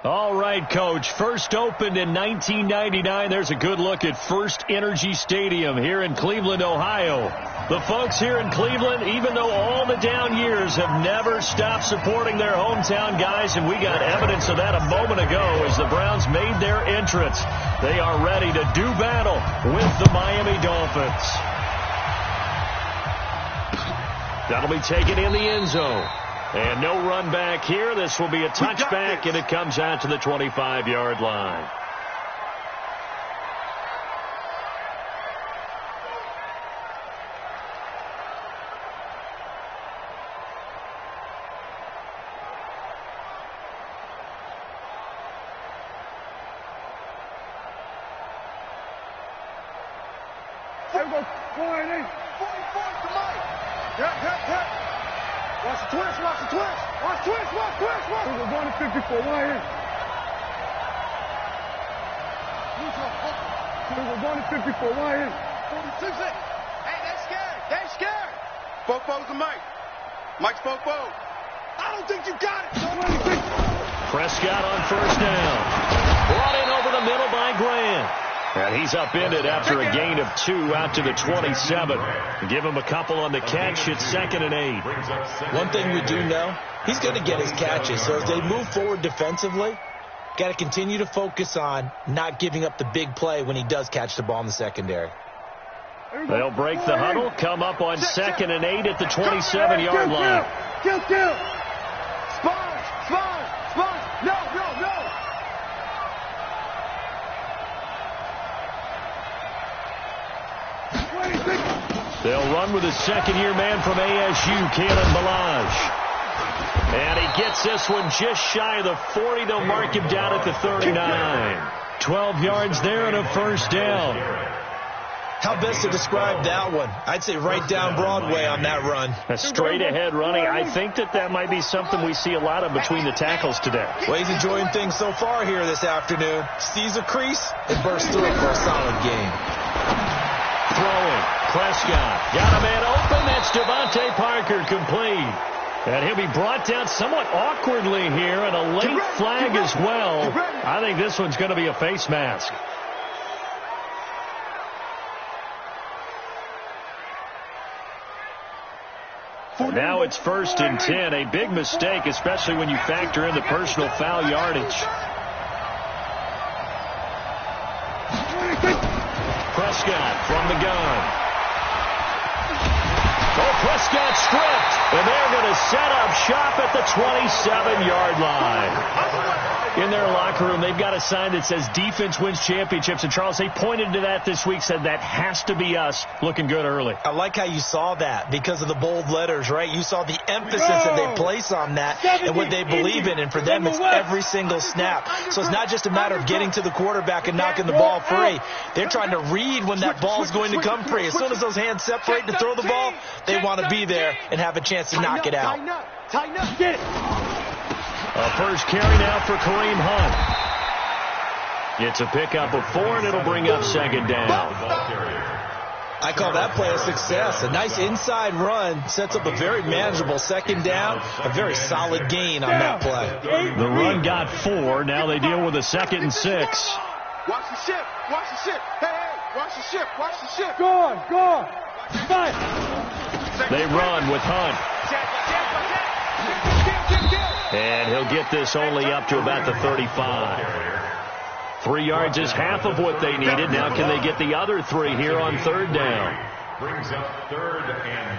All right, Coach. First opened in 1999. There's a good look at First Energy Stadium here in Cleveland, Ohio. The folks here in Cleveland, even though all the down years, have never stopped supporting their hometown guys, and we got evidence of that a moment ago as the Browns made their entrance. They are ready to do battle with the Miami Dolphins. That'll be taken in the end zone. And no run back here. This will be a touchback, and it comes out to the 25-yard line. There we go. Going in. 44 to Mike. Yep. Watch the twist. Watch the twist. Watch twist. Watch twist. Watch. We're going to 54. Wide in. We're going to 54. Wide in. 46. Hey, they're scared. They're scared. Fofo's to Mike. Mike's Fofo. I don't think you got it. Prescott on first down. Brought in over the middle by Grant. And he's upended after a gain of 2 out to the 27. Give him a couple on the catch. It's 2nd and 8. One thing we do know, he's going to get his catches. So as they move forward defensively, got to continue to focus on not giving up the big play when he does catch the ball in the secondary. They'll break the huddle, come up on 2nd and 8 at the 27-yard line. Kill. Sponge. No. They'll run with a second-year man from ASU, Kalen Ballage. And he gets this one just shy of the 40. They'll mark him down at the 39. 12 yards there and a first down. How best to describe that one? I'd say right down Broadway on that run. A straight-ahead running. I think that might be something we see a lot of between the tackles today. Well, he's enjoying things so far here this afternoon. Sees a crease and bursts through it for a solid game. Throwing. Prescott got a man open. That's Devontae Parker, complete. And he'll be brought down somewhat awkwardly here, and a late flag as well. I think this one's going to be a face mask. Now it's 1st and 10. A big mistake, especially when you factor in the personal foul yardage. Prescott from the gun. Prescott stripped, and they're going to set up shop at the 27-yard line. In their locker room, they've got a sign that says defense wins championships. And, Charles, they pointed to that this week, said that has to be us, looking good early. I like how you saw that because of the bold letters, right? You saw the emphasis that they place on that and what they believe in. And for them, it's every single snap. So it's not just a matter of getting to the quarterback and knocking the ball free. They're trying to read when that ball is going to come free. As soon as those hands separate to throw the ball, they want to be there and have a chance to knock it out. Tighten up. Get it. A first carry now for Kareem Hunt. It's a pickup of 4, and it'll bring up 2nd down. I call that play a success. A nice inside run sets up a very manageable 2nd down. A very solid gain on that play. The run got 4. Now they deal with a 2nd and 6. Watch the ship. Hey, watch the ship. Go on. Fight. They run with Hunt. And he'll get this only up to about the 35. 3 yards is half of what they needed. Now can they get the other 3 here on 3rd down? Brings up 3rd and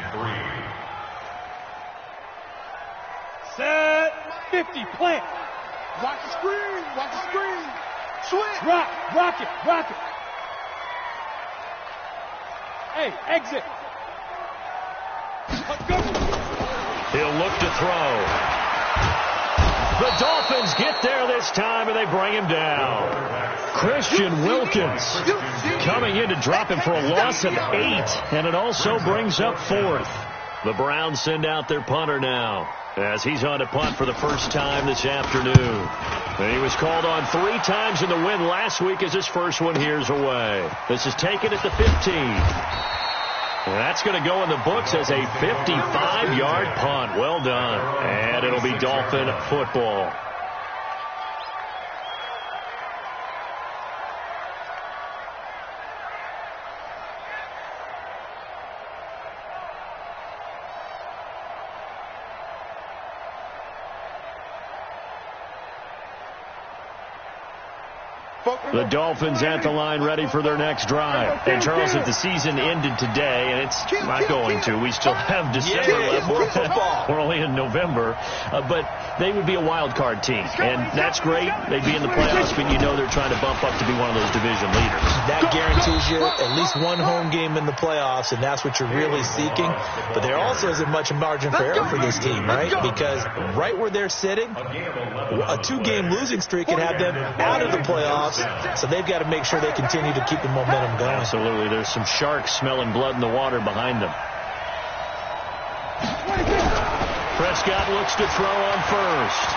3. Set. 50. Plant. Watch the screen. Switch. Rock it. Hey, exit. Let's go. He'll look to throw. The Dolphins get there this time, and they bring him down. Christian Wilkins coming in to drop him for a loss of 8, and it also brings up 4th. The Browns send out their punter now, as he's on to punt for the first time this afternoon. And he was called on 3 times in the win last week as his first one here's away. This is taken at the 15. And that's going to go in the books as a 55-yard punt. Well done. And it'll be Dolphin football. The Dolphins at the line ready for their next drive. And, Charles, if the season ended today, and it's not going to, we still have December left. More football. We're only in November. But they would be a wild card team. And that's great. They'd be in the playoffs, but you know they're trying to bump up to be one of those division leaders. That guarantees you at least one home game in the playoffs, and that's what you're really seeking. But there also isn't much margin for error for this team, right? Because right where they're sitting, a 2-game losing streak can have them out of the playoffs, so they've got to make sure they continue to keep the momentum going. Absolutely. There's some sharks smelling blood in the water behind them. Prescott looks to throw on first.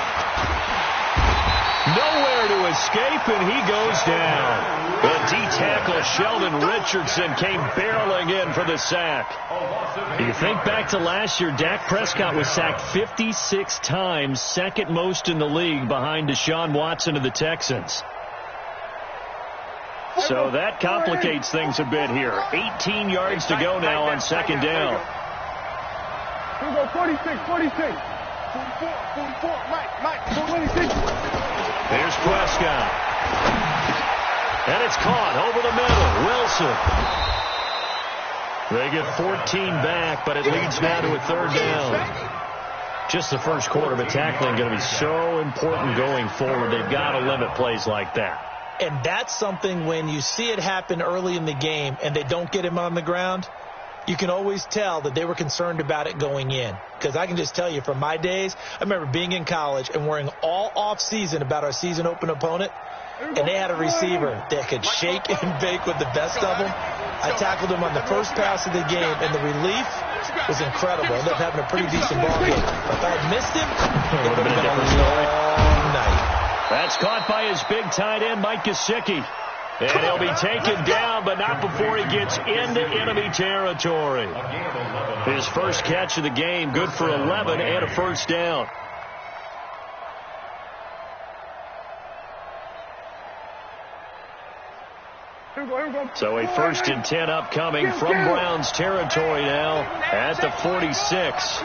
Nowhere to escape, and he goes down. The D-tackle Sheldon Richardson came barreling in for the sack. You think back to last year, Dak Prescott was sacked 56 times, second most in the league behind Deshaun Watson of the Texans. So that complicates things a bit here. 18 yards to go now on second down. Here we go, 46, 46. 44, Mike, 26. There's Prescott. And it's caught over the middle. Wilson. They get 14 back, but it leads now to a third down. Just the first quarter, but tackling going to be so important going forward. They've got to limit plays like that. And that's something when you see it happen early in the game and they don't get him on the ground, you can always tell that they were concerned about it going in. Because I can just tell you from my days, I remember being in college and worrying all off-season about our season open opponent, and they had a receiver that could shake and bake with the best of them. I tackled him on the first pass of the game, and the relief was incredible. I ended up having a pretty decent ball game. But if I had missed him, it would have been a long night. That's caught by his big tight end, Mike Gesicki. And he'll be taken down, but not before he gets into enemy territory. His first catch of the game, good for 11 and a first down. So a 1st and 10 upcoming from Browns territory now at the 46.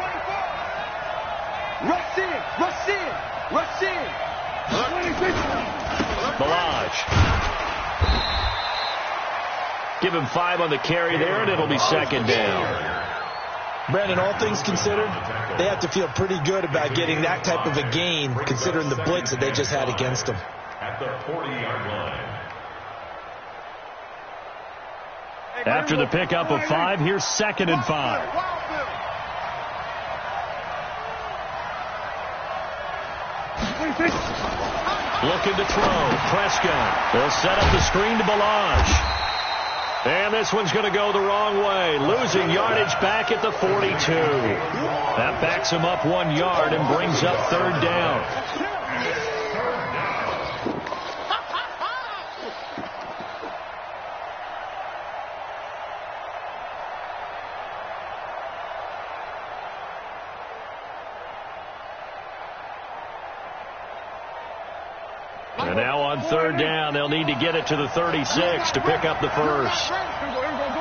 Rush in. Balaj. Give him 5 on the carry there, and it'll be second down. Brandon, all things considered, they have to feel pretty good about getting that type of a gain, considering the blitz that they just had against them. At the 40-yard line. After the pickup of 5, here's 2nd and 5. Looking to throw. Prescott. They'll set up the screen to Balaj. And this one's going to go the wrong way. Losing yardage back at the 42. That backs him up 1 yard and brings up third down. And now on third down, they'll need to get it to the 36 to pick up the first. Go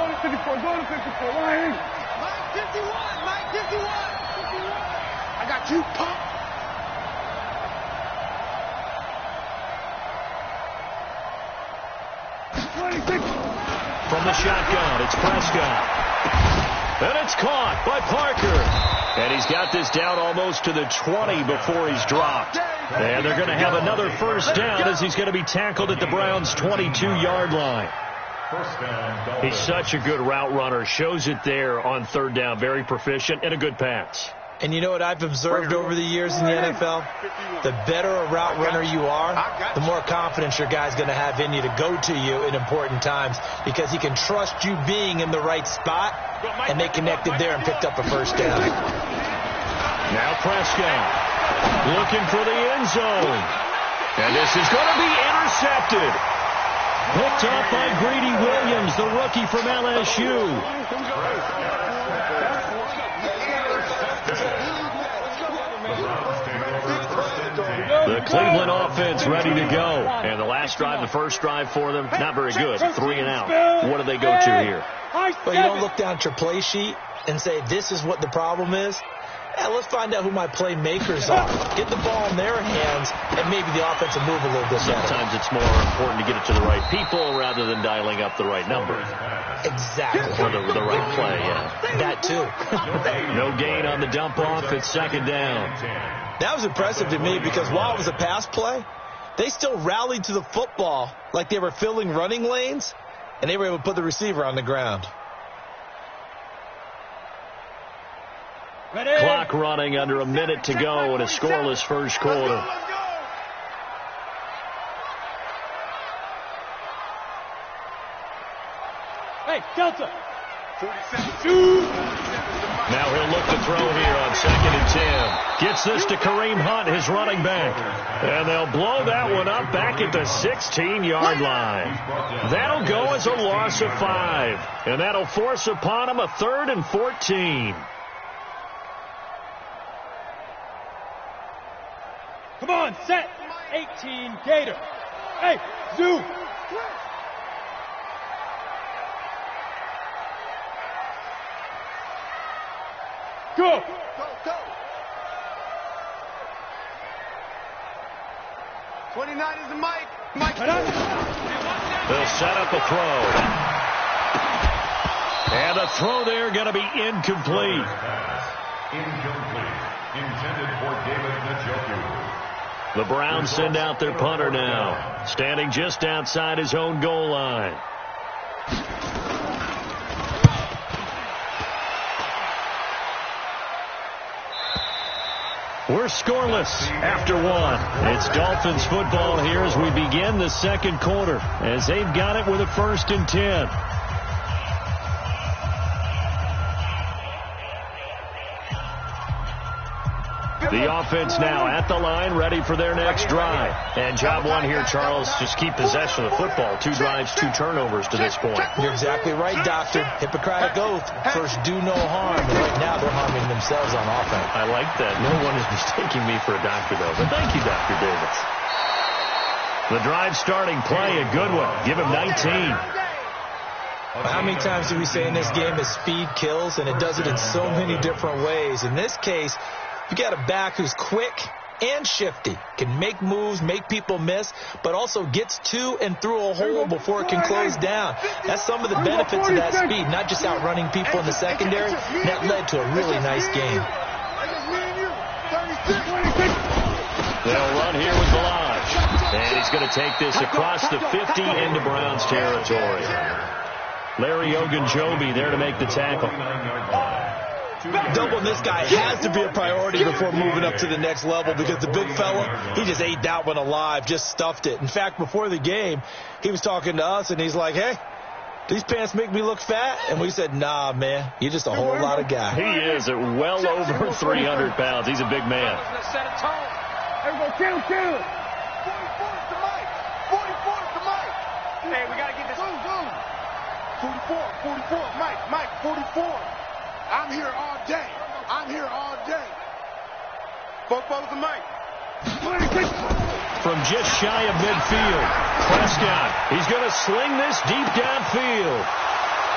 to 54, right here. Mike 51. I got you, pump. From the shotgun, it's Prescott. And it's caught by Parker. And he's got this down almost to the 20 before he's dropped. And they're going to have another first down as he's going to be tackled at the Browns' 22-yard line. He's such a good route runner. Shows it there on third down. Very proficient and a good pass. And you know what I've observed over the years in the NFL? The better a route runner you are, the more confidence your guy's going to have in you to go to you in important times, because he can trust you being in the right spot, and they connected there and picked up a first down. Now Prescott looking for the end zone. And this is going to be intercepted. Picked up by Greedy Williams, the rookie from LSU. The Cleveland offense ready to go. And the last drive, the first drive for them, not very good. 3 and out. What do they go to here? Well, you don't look down at your play sheet and say this is what the problem is. Yeah, let's find out who my playmakers are. Get the ball in their hands, and maybe the offense will move a little bit better. Sometimes it's more important to get it to the right people rather than dialing up the right number. Exactly. Or the right play, yeah. That, too. No gain on the dump-off. It's second down. That was impressive to me because while it was a pass play, they still rallied to the football like they were filling running lanes, and they were able to put the receiver on the ground. Ready? Clock running under a minute to go in a scoreless first quarter. Hey, Delta. Now he'll look to throw here on 2nd and 10. Gets this to Kareem Hunt, his running back. And they'll blow that one up back at the 16-yard line. That'll go as a loss of 5. And that'll force upon him a 3rd and 14. Come on, set. 18, Gator. Hey, Zoo. Go. Go. 29 is the mic. They'll set up a throw. And the throw there going to be incomplete. Incomplete. Intended for David Njoku. The Browns send out their punter now, standing just outside his own goal line. We're scoreless after 1. It's Dolphins football here as we begin the second quarter, as they've got it with a 1st and 10. The offense now at the line, ready for their next drive. And job 1 here, Charles, just keep possession of the football. 2 drives, 2 turnovers to this point. You're exactly right, Doctor. Hippocratic oath. First, do no harm. And right now, they're harming themselves on offense. I like that. No one is mistaking me for a doctor, though. But thank you, Dr. Davis. The drive starting play, a good one. Give him 19. How many times do we say in this game that speed kills, and it does it in so many different ways? In this case, you got a back who's quick and shifty, can make moves, make people miss, but also gets to and through a hole before it can close down. That's some of the benefits of that speed, not just outrunning people in the secondary. That led to a really nice game. They'll run here with Balaj. And he's going to take this across the 50 into Browns territory. Larry Ogunjobi there to make the tackle. Doubling this guy has to be a priority before moving up to the next level because the big fella, he just ate that one alive, just stuffed it. In fact, before the game, he was talking to us, and he's like, hey, these pants make me look fat? And we said, nah, man, you're just a whole lot of guy. He is at well over 300 pounds. He's a big man. Let's set a tone. Everybody, kill. 44 is the mic. 44 is the mic. Hey, we got to get this. 44. Mike, 44. I'm here all day. 44's the mic. From just shy of midfield, Prescott, he's going to sling this deep downfield.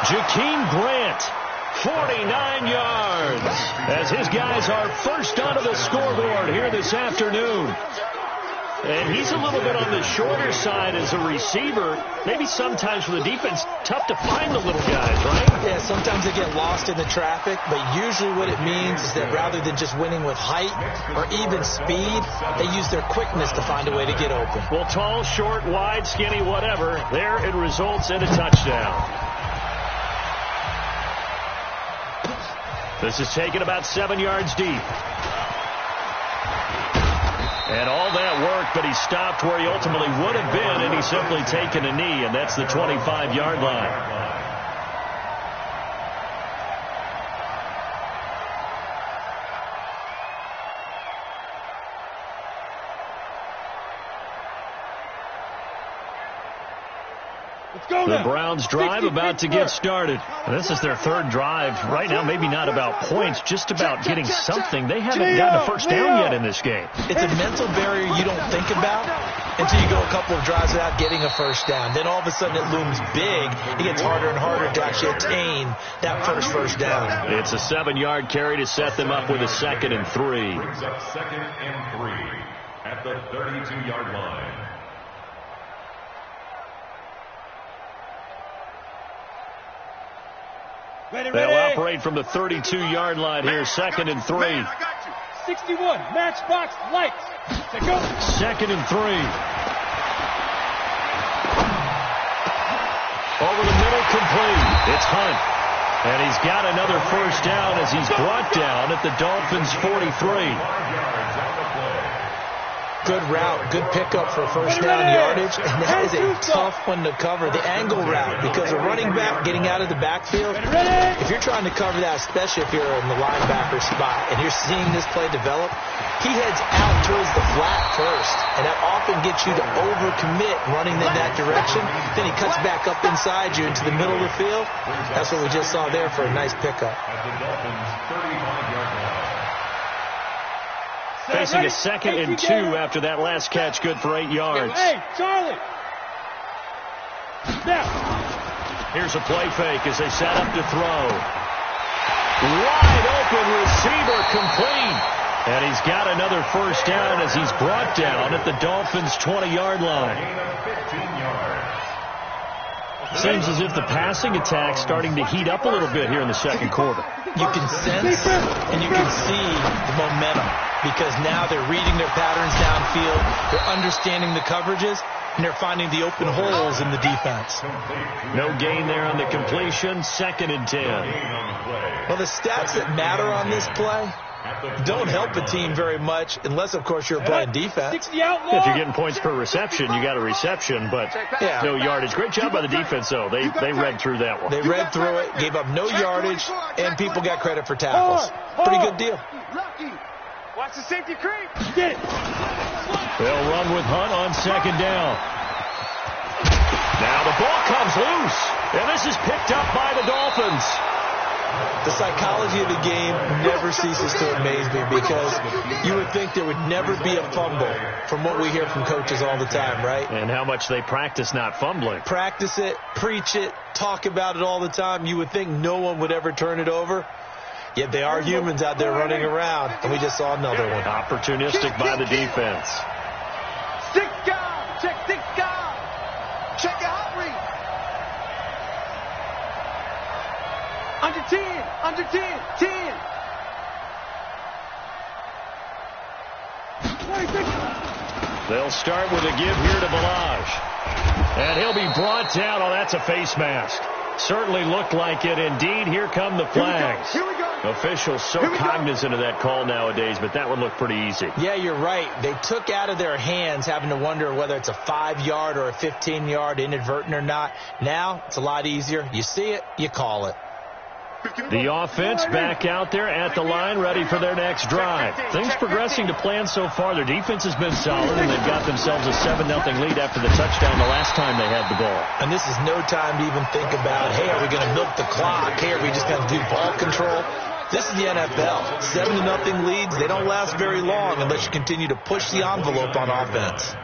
Jakeem Grant, 49 yards, as his guys are first onto the scoreboard here this afternoon. And he's a little bit on the shorter side as a receiver. Maybe sometimes for the defense, tough to find the little guys, right? Yeah, sometimes they get lost in the traffic, but usually what it means is that rather than just winning with height or even speed, they use their quickness to find a way to get open. Well, tall, short, wide, skinny, whatever, there it results in a touchdown. This is taken about 7 yards deep. And all that worked, but he stopped where he ultimately would have been, and he's simply taken a knee, and that's the 25-yard line. The Browns drive about to get started. This is their 3rd drive. Right now, maybe not about points, just about getting something. They haven't gotten a first down yet in this game. It's a mental barrier you don't think about, until you go a couple of drives without getting a first down. Then all of a sudden it looms big. It gets harder and harder to actually attain that first down. It's a 7-yard carry to set them up with a 2nd and 3. Brings up 2nd and 3 at the 32-yard line. They'll operate from the 32-yard line here, 2nd and 3. 61, matchbox lights. To go. 2nd and 3. Over the middle, complete. It's Hunt. And he's got another first down as he's brought down at the Dolphins' 43. Good route, good pickup for first down yardage, and that is a tough one to cover, the angle route, because a running back getting out of the backfield, if you're trying to cover that, especially if you're in the linebacker spot, and you're seeing this play develop, he heads out towards the flat first, and that often gets you to overcommit running in that direction. Then he cuts back up inside you into the middle of the field. That's what we just saw there for a nice pickup. At the Dolphins' 35-yard line. Facing a 2nd and 2 after that last catch, good for 8 yards. Hey, Charlie. Now. Here's a play fake as they set up to throw. Wide open receiver, complete. And he's got another first down as he's brought down at the Dolphins' 20-yard line. Seems as if the passing attack's starting to heat up a little bit here in the second quarter. You can sense and you can see the momentum because now they're reading their patterns downfield, they're understanding the coverages, and they're finding the open holes in the defense. No gain there on the completion, 2nd and 10. Well, the stats that matter on this play don't help a team very much unless, of course, you're playing defense. If you're getting points per reception, you got a reception, but no yardage. Great job by the defense, though. They read through that one. They read through it, gave up no yardage, and people got credit for tackles. Pretty good deal. Watch the safety creep. Get it. They'll run with Hunt on 2nd down. Now the ball comes loose, and this is picked up by the Dolphins. The psychology of the game never ceases to amaze me because you would think there would never be a fumble from what we hear from coaches all the time, right? And how much they practice not fumbling. Practice it, preach it, talk about it all the time. You would think no one would ever turn it over. Yet they are humans out there running around, and we just saw another one. Opportunistic by the defense. Stick down. Check stick down. Check your hot read. Under 10. Under 10. 10. 26. They'll start with a give here to Balaj. And he'll be brought down. Oh, that's a face mask. Certainly looked like it. Indeed, here come the flags. Here we go. Officials so cognizant of that call nowadays, but that would look pretty easy. Yeah, you're right. They took out of their hands having to wonder whether it's a 5-yard or a 15-yard inadvertent or not. Now, it's a lot easier. You see it, you call it. The offense back out there at the line, ready for their next drive. Things progressing to plan so far. Their defense has been solid, and they've got themselves a 7-0 lead after the touchdown the last time they had the ball. And this is no time to even think about, hey, are we going to milk the clock? Hey, are we just going to do ball control? This is the NFL. 7-0 leads, they don't last very long unless you continue to push the envelope on offense.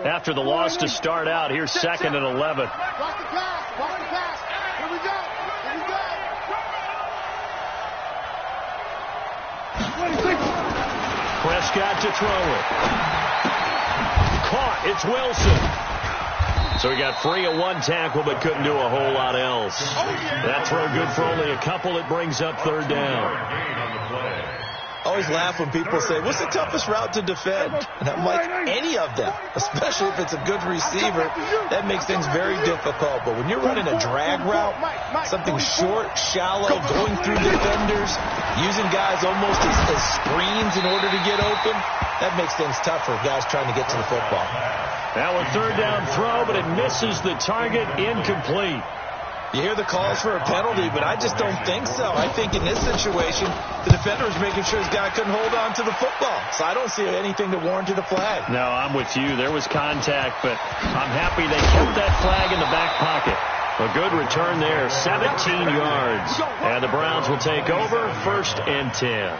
After the loss to start out, here's 2nd and 11. Watch the pass. Watch the pass. Here we go. Here we go. Prescott to throw it. Caught. It's Wilson. So he got free of one tackle but couldn't do a whole lot else. That throw good for only a couple. It brings up 3rd down. I always laugh when people say, what's the toughest route to defend? And I'm like, any of them, especially if it's a good receiver. That makes things very difficult. But when you're running a drag route, something short, shallow, going through defenders, using guys almost as screens in order to get open, that makes things tough for guys trying to get to the football. Now a 3rd down throw, but it misses the target, incomplete. You hear the calls for a penalty, but I just don't think so. I think in this situation, the defender was making sure his guy couldn't hold on to the football. So I don't see anything that warranted a flag. No, I'm with you. There was contact, but I'm happy they kept that flag in the back pocket. A good return there, 17 yards. And the Browns will take over, 1st and 10.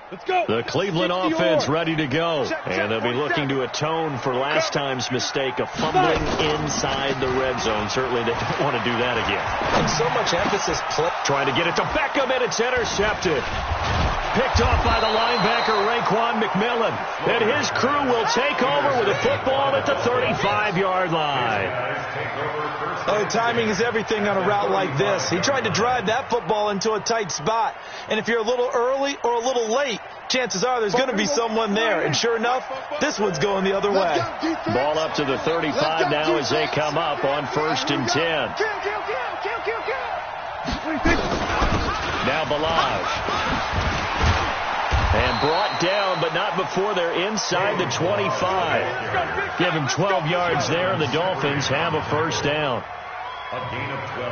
Let's go. The Cleveland offense ready to go. And they'll be looking to atone for last time's mistake of fumbling inside the red zone. Certainly they don't want to do that again. And so much emphasis. Trying to get it to Beckham, and it's intercepted. Picked off by the linebacker, Raekwon McMillan. And his crew will take over with a football at the 35-yard line. Oh, timing is everything on a route like this. He tried to drive that football into a tight spot. And if you're a little early or a little late, chances are there's going to be someone there. And sure enough, this one's going the other way. Ball up to the 35 now as they come up on 1st and 10. Now Balaj. And brought down, but not before they're inside the 25. Give him 12 yards there, and the Dolphins have a 1st down.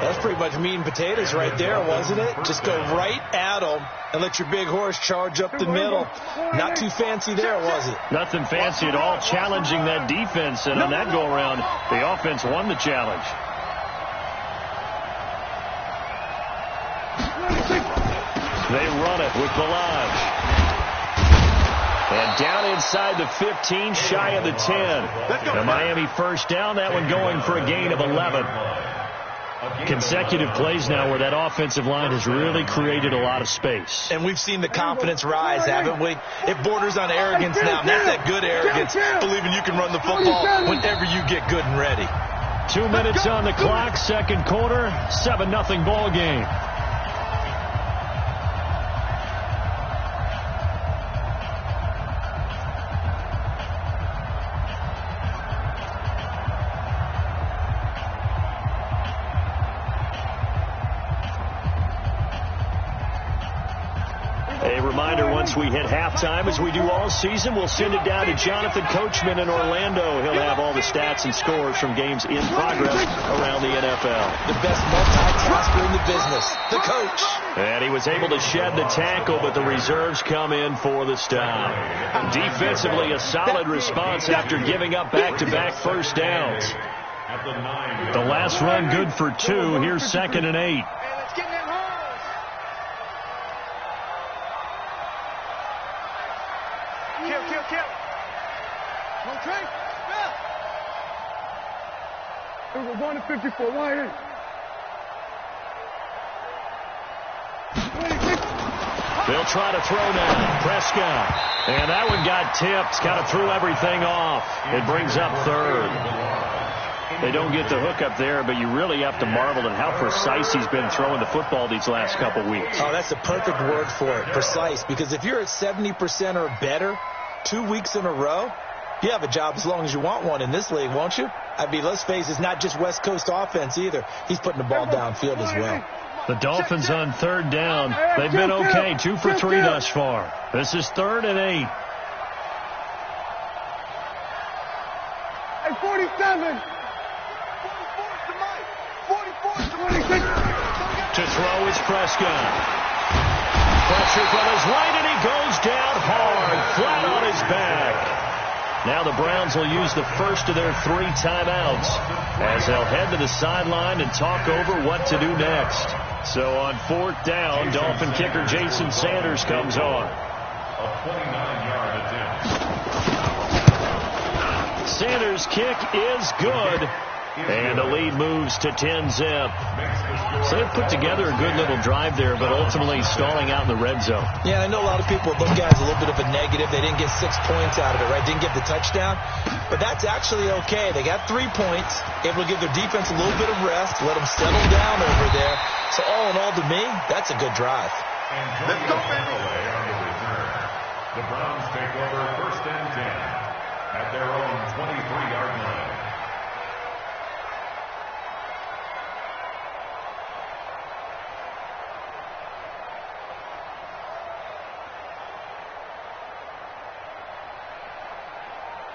That's pretty much meat and potatoes right there, wasn't it? Just go right at them and let your big horse charge up the middle. Not too fancy there, was it? Nothing fancy at all, challenging that defense. And on that go-around, the offense won the challenge. They run it with Balaj. And down inside the 15, shy of the 10. The Miami 1st down, that one going for a gain of 11. Consecutive plays now where that offensive line has really created a lot of space. And we've seen the confidence rise, haven't we? It borders on arrogance now, and that's that good arrogance, believing you can run the football whenever you get good and ready. 2 minutes on the clock, 2nd quarter, 7-0 ball game. We hit halftime, as we do all season. We'll send it down to Jonathan Coachman in Orlando. He'll have all the stats and scores from games in progress around the NFL. The best multitasker in the business, the coach. And he was able to shed the tackle, but the reserves come in for the stop. Defensively, a solid response after giving up back-to-back 1st downs. The last run good for 2. Here's 2nd and 8. We're going to 54. Why in? They'll try to throw now. Prescott. And that one got tipped. Kind of threw everything off. It brings up 3rd. They don't get the hook up there, but you really have to marvel at how precise he's been throwing the football these last couple weeks. Oh, that's the perfect word for it, precise. Because if you're at 70% or better 2 weeks in a row, you have a job as long as you want one in this league, won't you? I mean, let's face it, it's not just West Coast offense either. He's putting the ball downfield as well. The Dolphins on 3rd down. They've been okay, 2 for 3 thus far. This is 3rd and 8. Hey, 47. 44. To throw is Prescott. Pressure from his right, and he goes down hard, flat on his back. Now the Browns will use the first of their 3 timeouts as they'll head to the sideline and talk over what to do next. So on 4th down, Dolphin kicker Jason Sanders comes on. A 29-yard attempt. Sanders' kick is good. And the lead moves to 10-zip. So they put together a good little drive there, but ultimately stalling out in the red zone. Yeah, I know a lot of people look at it as a little bit of a negative. They didn't get 6 points out of it, right? Didn't get the touchdown. But that's actually okay. They got 3 points, able to give their defense a little bit of rest, let them settle down over there. So all in all, to me, that's a good drive. Let's go, baby. The Browns take over 1st and 10 at their own 23-yard line.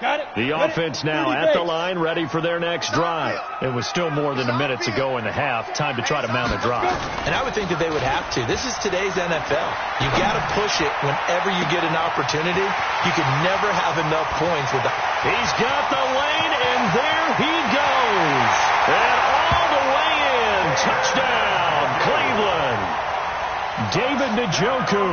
The offense now at the line, ready for their next drive. It was still more than a minute to go in the half. Time to try to mount a drive. And I would think that they would have to. This is today's NFL. You got to push it whenever you get an opportunity. You can never have enough points with the... He's got the lane, and there he goes. And all the way in. Touchdown, Cleveland. David Njoku,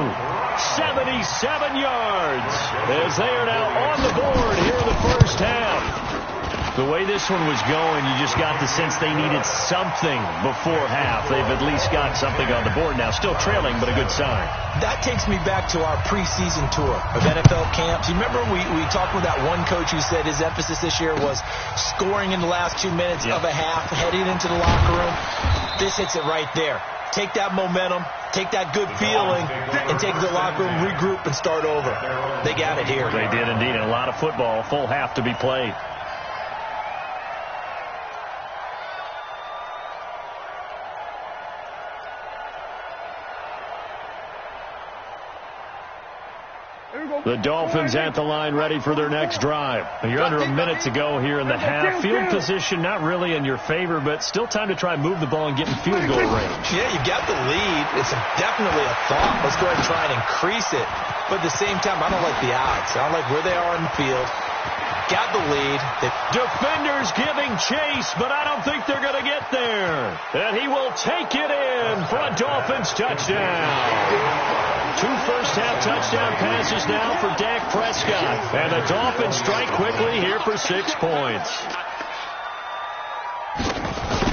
77 yards, as they are now on the board here in the first half. The way this one was going, you just got the sense they needed something before half. They've at least got something on the board now. Still trailing, but a good sign. That takes me back to our preseason tour of NFL camps. You remember we talked with that one coach who said his emphasis this year was scoring in the last 2 minutes of a half, heading into the locker room. This hits it right there. Take that momentum, take that good feeling, and take the locker room, regroup, and start over. They got it here. They did indeed. And a lot of football, full half to be played. The Dolphins at the line, ready for their next drive. You're under a minute to go here in the half. Field position not really in your favor, but still time to try and move the ball and get in field goal range. Yeah, you got the lead. It's definitely a thought. Let's go ahead and try and increase it. But at the same time, I don't like the odds. I don't like where they are in the field. Got the lead. Defenders giving chase, but I don't think they're going to get there. And he will take it in for a Dolphins touchdown. 2 first-half touchdown passes now for Dak Prescott. And the Dolphins strike quickly here for 6 points.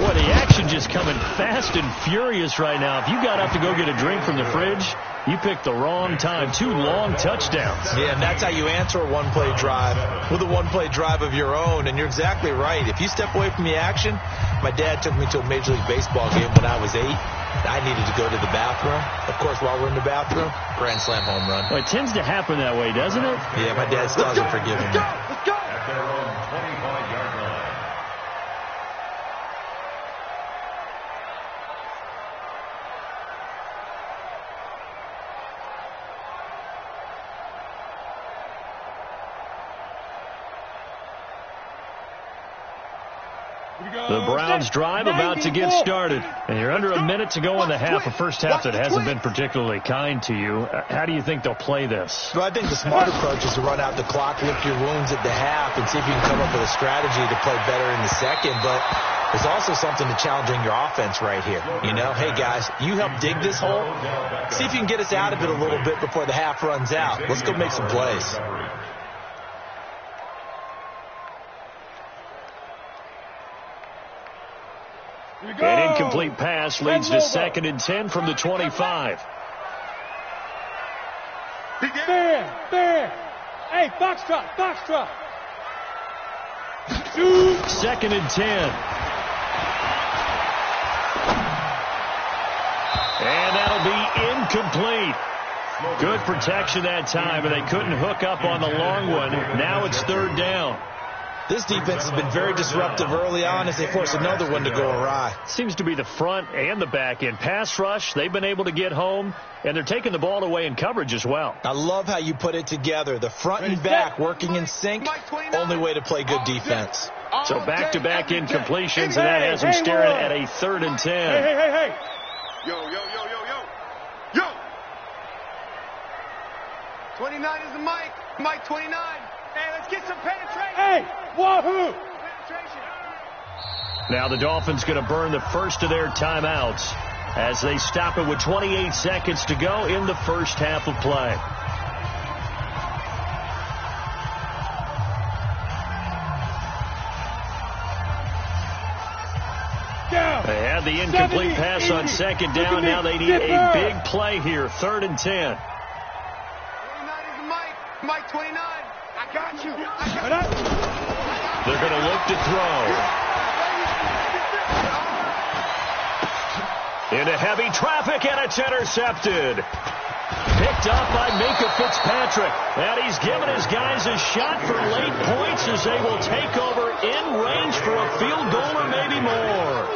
Boy, the action just coming fast and furious right now. If you got up to go get a drink from the fridge, you picked the wrong time. 2 long touchdowns. Yeah, and that's how you answer a one-play drive with a one-play drive of your own. And you're exactly right. If you step away from the action, my dad took me to a Major League Baseball game when I was 8. I needed to go to the bathroom. Of course, while we're in the bathroom, grand slam home run. Well, it tends to happen that way, doesn't it? Yeah, my dad still hasn't forgiven me. Let's go! At their own 25-yard line. The Browns drive about to get started. And you're under a minute to go in the half. A first half that hasn't been particularly kind to you. How do you think they'll play this? Well, I think the smart approach is to run out the clock, lick your wounds at the half, and see if you can come up with a strategy to play better in the second. But there's also something to challenging your offense right here. You know, hey, guys, you help dig this hole. See if you can get us out of it a little bit before the half runs out. Let's go make some plays. An incomplete pass leads to 2nd and 10 from the 25. There. Hey, Foxtrot. 2nd and 10. And that'll be incomplete. Good protection that time, and they couldn't hook up on the long one. Now it's 3rd down. This defense has been very disruptive early on as they force another one to go awry. Seems to be the front and the back end. Pass rush, they've been able to get home, and they're taking the ball away in coverage as well. I love how you put it together. The front and back working in sync, only way to play good defense. So back-to-back incompletions, and that has them staring at a 3rd and 10. Hey. Yo. 29 is the mic. Mike 29. Hey, let's get some penetration. Hey, wahoo! Penetration. Now the Dolphins going to burn the first of their timeouts as they stop it with 28 seconds to go in the first half of play. They had the incomplete pass on 2nd down. Now they need a big play here. 3rd and 10. 29 is the mic. Mike 29. I got you. They're going to look to throw. Into heavy traffic, and it's intercepted. Picked up by Minkah Fitzpatrick. And he's given his guys a shot for late points as they will take over in range for a field goal or maybe more.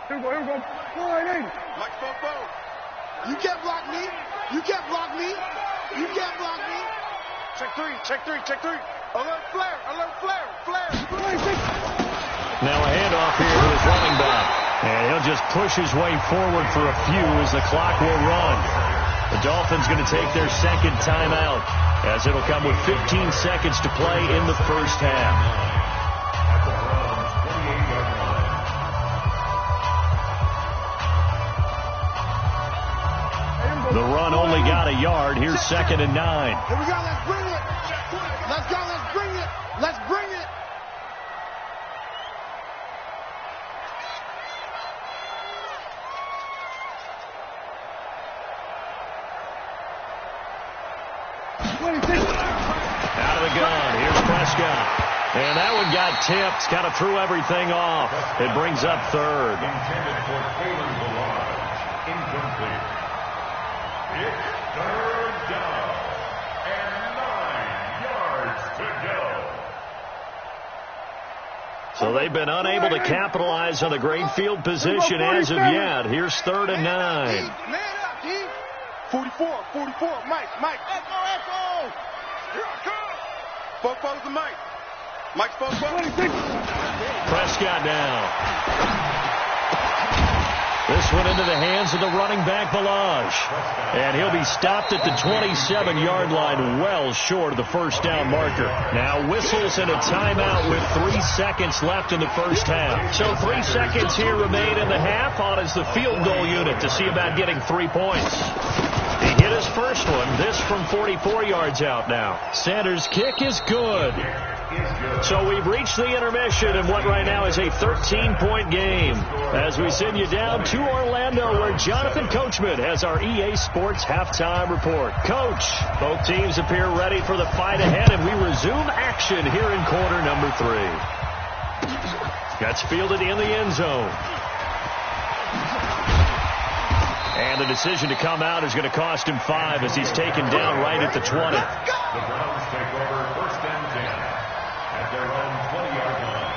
Here we go. 480. Mike Fofo. You can't block me. You can't block me. You can't block me. Check three, check three, check three. Alert flare, flare. Now a handoff here to his running back. And he'll just push his way forward for a few as the clock will run. The Dolphins going to take their second timeout as it'll come with 15 seconds to play in the first half. The run only got a yard. Here's 2nd and 9. Here we go. Let's bring it. Let's go. Let's bring it. Let's bring it. Out of the gun. Here's Prescott. And that one got tipped. Kind of threw everything off. It brings up 3rd. Intended for Kalen Balazs. Incomplete. It's 3rd down and 9 yards to go. So they've been unable to capitalize on a great field position as of yet. Here's 3rd and 9. Man up, D. 44, Mike. Echo. Here I come. Foes to Mike. Mike's foes. Prescott now. This one into the hands of the running back, Balazs. And he'll be stopped at the 27-yard line, well short of the first down marker. Now whistles and a timeout with 3 seconds left in the first half. So 3 seconds here remain in the half. On is the field goal unit to see about getting 3 points. He hit his first one. This from 44 yards out now. Sanders' kick is good. So we've reached the intermission in what right now is a 13-point game as we send you down to Orlando where Jonathan Coachman has our EA Sports halftime report. Coach, both teams appear ready for the fight ahead, and we resume action here in quarter number 3. That's fielded in the end zone. And the decision to come out is going to cost him 5 as he's taken down right at the 20. The Browns take over 1st and 10 at their own 20-yard line.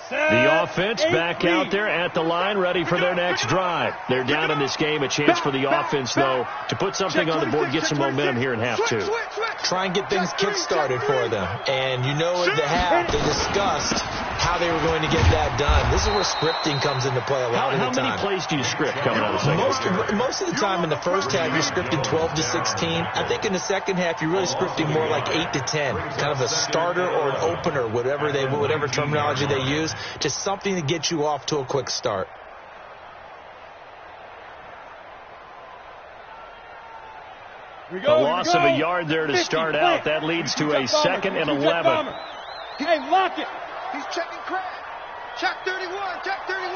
The offense back out there at the line, ready for their next drive. They're down in this game. A chance for the offense, though, to put something on the board, get some momentum here in half 2. Try and get things kick-started for them. And you know at the half, they discussed how they were going to get that done. This is where scripting comes into play a lot of the time. How many plays do you script coming out of the second? Most of the time in the first half, you're scripting 12 to 16. I think in the second half, you're really scripting more like 8 to 10. Kind of a starter or an opener, whatever terminology they use, just something to get you off to a quick start. A loss of a yard there to start out. That leads to a 2nd and 11. Hey, lock it. He's checking crack. Check 31. Check 31.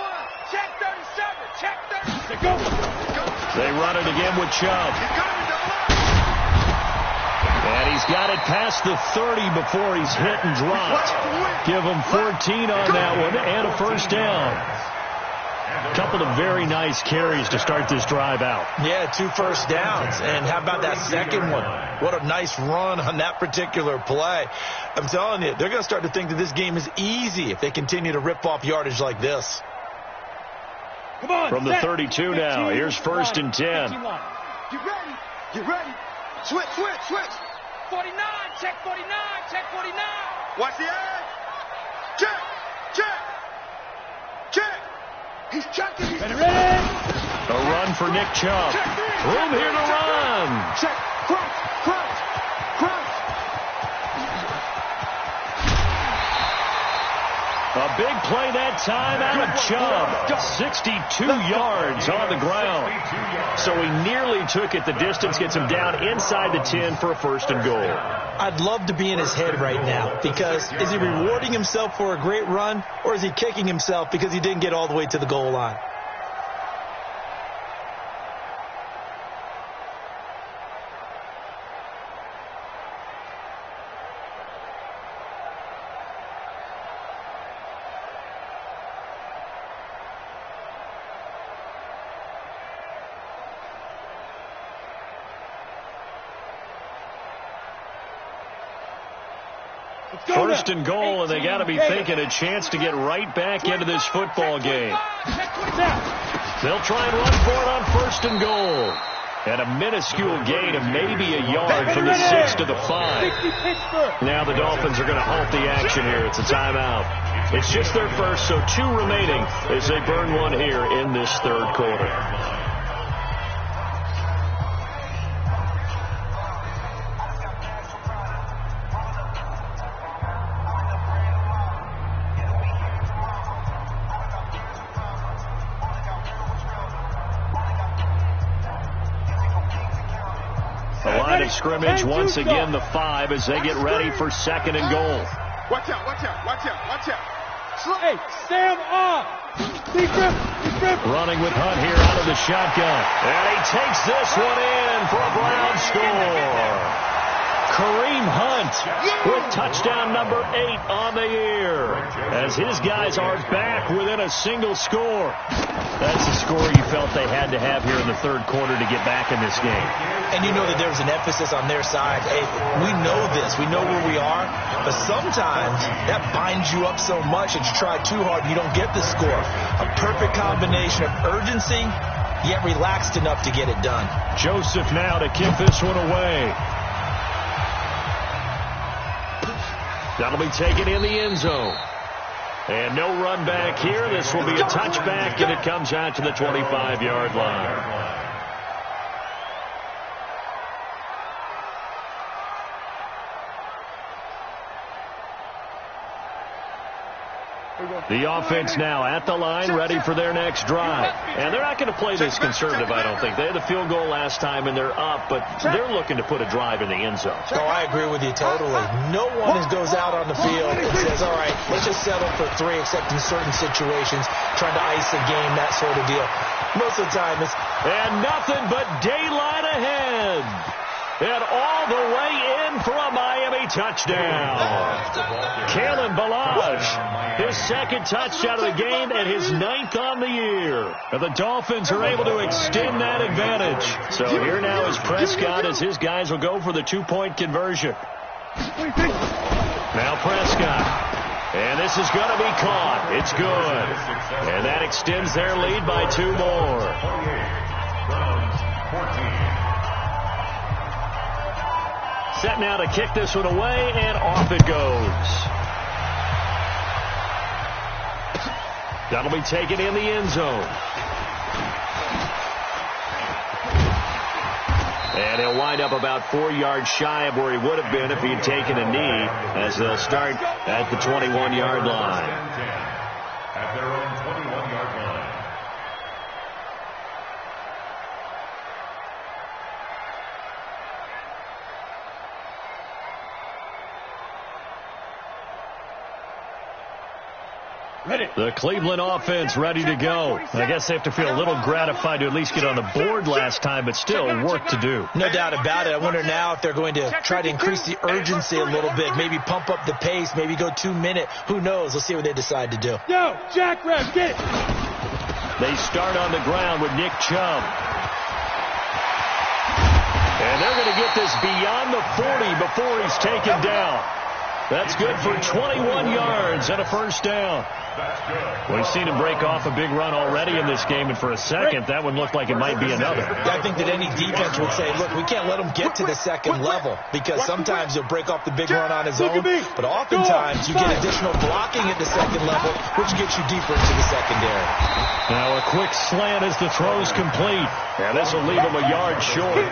Check 37. Check 30. Go. They run it again with Chubb. And he's got it past the 30 before he's hit and dropped. Give him 14 on that one and a first down. A couple of very nice carries to start this drive out. Yeah, 2 first downs. And how about that second one? What a nice run on that particular play. I'm telling you, they're going to start to think that this game is easy if they continue to rip off yardage like this. Come on, from the 32 now. Here's 1st and 10. Get ready. Switch. 49, check 49, check 49. Watch the edge. Check. He's checking. Ready. A run for Nick Chubb. Room here to run. Check. Crouch. A big play that time out of Chubb. 62 yards on the ground. So he nearly took it the distance, gets him down inside the 10 for a 1st and goal. I'd love to be in his head right now, because is he rewarding himself for a great run, or is he kicking himself because he didn't get all the way to the goal line? First and goal, and they got to be thinking a chance to get right back into this football game. They'll try and run for it on first and goal. And a minuscule gain of maybe a yard from the 6 to the 5. Now the Dolphins are going to halt the action here. It's a timeout. It's just their first, so 2 remaining as they burn one here in this third quarter. Scrimmage once again, the 5 as they get ready for second and goal. Watch out, watch out, watch out, watch out. Hey, Sam off. Running with Hunt here out of the shotgun. And he takes this one in for a Brown score. Kareem Hunt with touchdown number 8 on the year as his guys are back within a single score. That's the score you felt they had to have here in the third quarter to get back in this game. And you know that there was an emphasis on their side. Hey, we know this. We know where we are. But sometimes that binds you up so much that you try too hard and you don't get the score. A perfect combination of urgency, yet relaxed enough to get it done. Joseph now to kick this one away. That'll be taken in the end zone. And no run back here. This will be a touchback, and it comes out to the 25-yard line. The offense now at the line, ready for their next drive. And they're not going to play this conservative, I don't think. They had the field goal last time, and they're up, but they're looking to put a drive in the end zone. Oh, I agree with you totally. No one goes out on the field and says, all right, let's just settle for 3, except in certain situations, trying to ice a game, that sort of deal. Most of the time it's... And nothing but daylight ahead. And all the way in for a Miami touchdown. Kalen Ballage, his second touchdown of the game and his 9th on the year. And the Dolphins are able to extend that advantage. So here now is Prescott as his guys will go for the 2-point conversion. Now Prescott. And this is going to be caught. It's good. And that extends their lead by 2 more. 14. Set now to kick this one away, and off it goes. That'll be taken in the end zone. And he'll wind up about 4 yards shy of where he would have been if he had taken a knee, as they'll start at the 21-yard line. At their own 21-yard line. The Cleveland offense ready to go. I guess they have to feel a little gratified to at least get on the board last time, but still work to do. No doubt about it. I wonder now if they're going to try to increase the urgency a little bit, maybe pump up the pace, maybe go 2 minute. Who knows? Let's see what they decide to do. Yo, Jackrabbit, get it. They start on the ground with Nick Chubb. And they're going to get this beyond the 40 before he's taken down. That's good for 21 yards and a first down. We've seen him break off a big run already in this game, and for a second, that one looked like it might be another. I think that any defense would say, look, we can't let him get to the second level, because sometimes he'll break off the big run on his own, but oftentimes you get additional blocking at the second level, which gets you deeper into the secondary. Now a quick slant as the throw's complete. And this will leave him a yard short.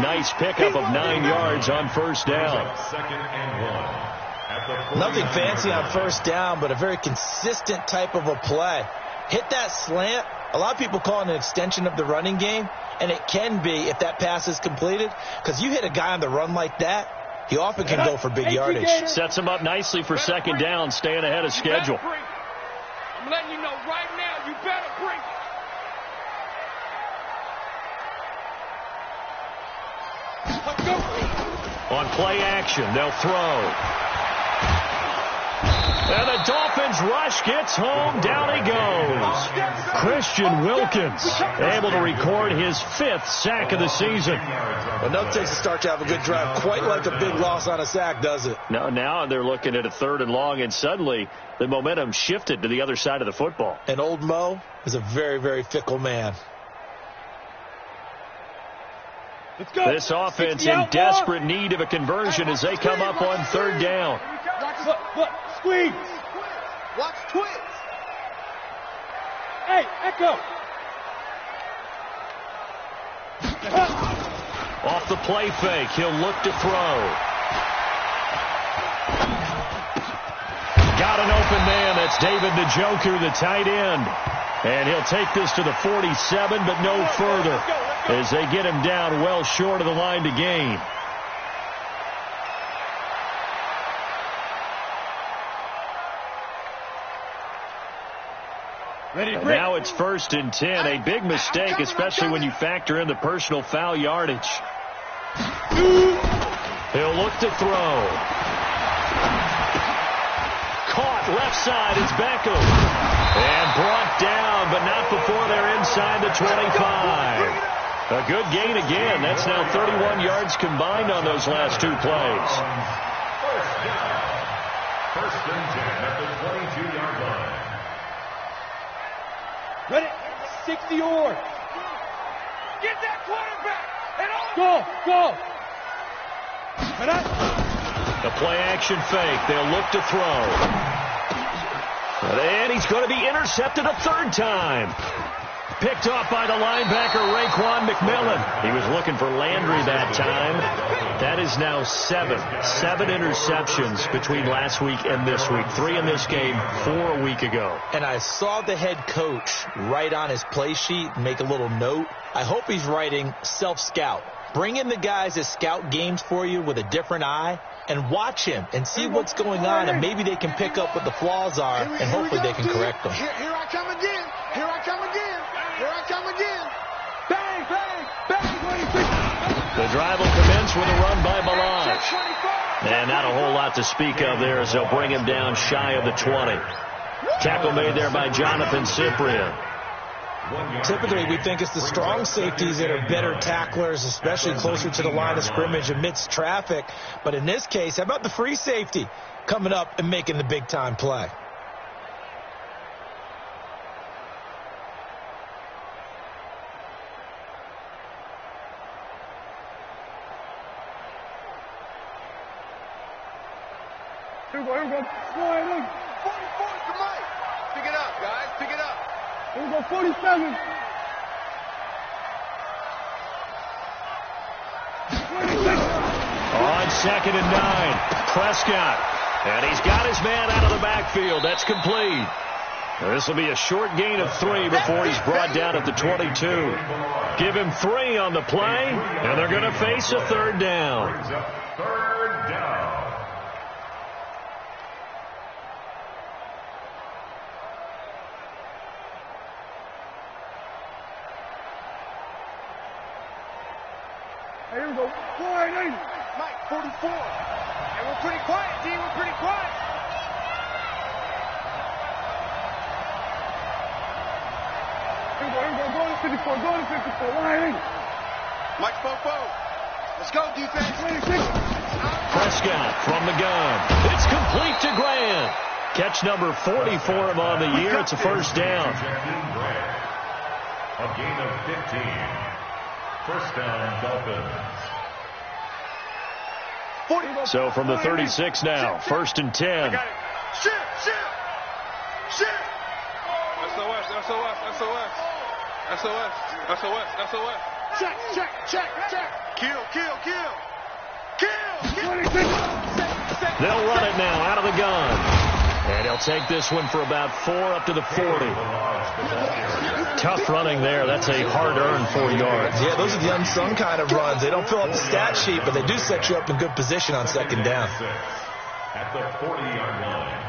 Nice pickup of 9 yards on first down. Second and 1. Nothing fancy on first down, but a very consistent type of a play. Hit that slant. A lot of people call it an extension of the running game, and it can be if that pass is completed, because you hit a guy on the run like that, he often can go for big yardage. Sets him up nicely for second down, staying ahead of schedule. I'm letting you know right now, you better bring it. Let's go. On play action, they'll throw. And the Dolphins rush gets home. Down he goes. Christian Wilkins able to record his 5th sack of the season. Well, nothing takes a start to have a good drive quite like a big loss on a sack, does it? Now they're looking at a 3rd and long, and suddenly the momentum shifted to the other side of the football. And old Mo is a very, very fickle man. Let's go. This offense in desperate need of a conversion as they come up on 3rd down. Look, squeeze. Watch twitch. Hey, Echo. Off the play fake, he'll look to throw. Got an open man. That's David Njoku, the tight end. And he'll take this to the 47, but no further, as they get him down well short of the line to gain. And now it's 1st and 10. A big mistake, especially when you factor in the personal foul yardage. He'll look to throw. Caught left side. It's Beckham. And brought down, but not before they're inside the 25. A good gain again. That's now 31 yards combined on those last 2 plays. First and 10 at the 22-yard line. Ready? 60 yards. Get that quarterback. Go. The play action fake. They'll look to throw. And he's going to be intercepted a 3rd time. Picked off by the linebacker, Raekwon McMillan. He was looking for Landry that time. That is now 7 interceptions between last week and this week. 3 in this game, 4 a week ago. And I saw the head coach write on his play sheet, make a little note. I hope he's writing self-scout. Bring in the guys that scout games for you with a different eye and watch him and see what's going on, and maybe they can pick up what the flaws are, and hopefully they can correct them. Here I come again. Here I come again. Here I come again. Bang. The drive will commence with a run by Balazs. And not a whole lot to speak of there as they'll bring him down shy of the 20. Tackle made there by Jonathan Cyprien. Typically, we think it's the strong safeties that are better tacklers, especially closer to the line of scrimmage amidst traffic. But in this case, how about the free safety coming up and making the big-time play? Here we go. Slide in. 44 to Mike. Pick it up, guys. Pick it up. Here we go, 47. 26. On 2nd and 9, Prescott. And he's got his man out of the backfield. That's complete. This will be a short gain of 3 before he's brought down at the 22. Give him 3 on the play, and they're going to face a 3rd down. 3rd down. Here we go. Slide in. Mike, 44. And we're pretty quiet, D. We're pretty quiet. Here we go. Go to 54. Go to 54. Line in. Mike, Fofo. Let's go, defense. 26. Prescott from the gun. It's complete to Grant. Catch number 40 for him on the year. It's a 1st down. A gain of 15. 1st down, Dolphins. So from the 36 now, 1st and 10. Shit. SOS. Check. Kill. They'll run it now out of the gun. And he'll take this one for about 4 up to the 40. Tough running there. That's a hard-earned 4 yards. Yeah, those are the unsung kind of runs. They don't fill up the stat sheet, but they do set you up in good position on 2nd down. At the 40-yard line.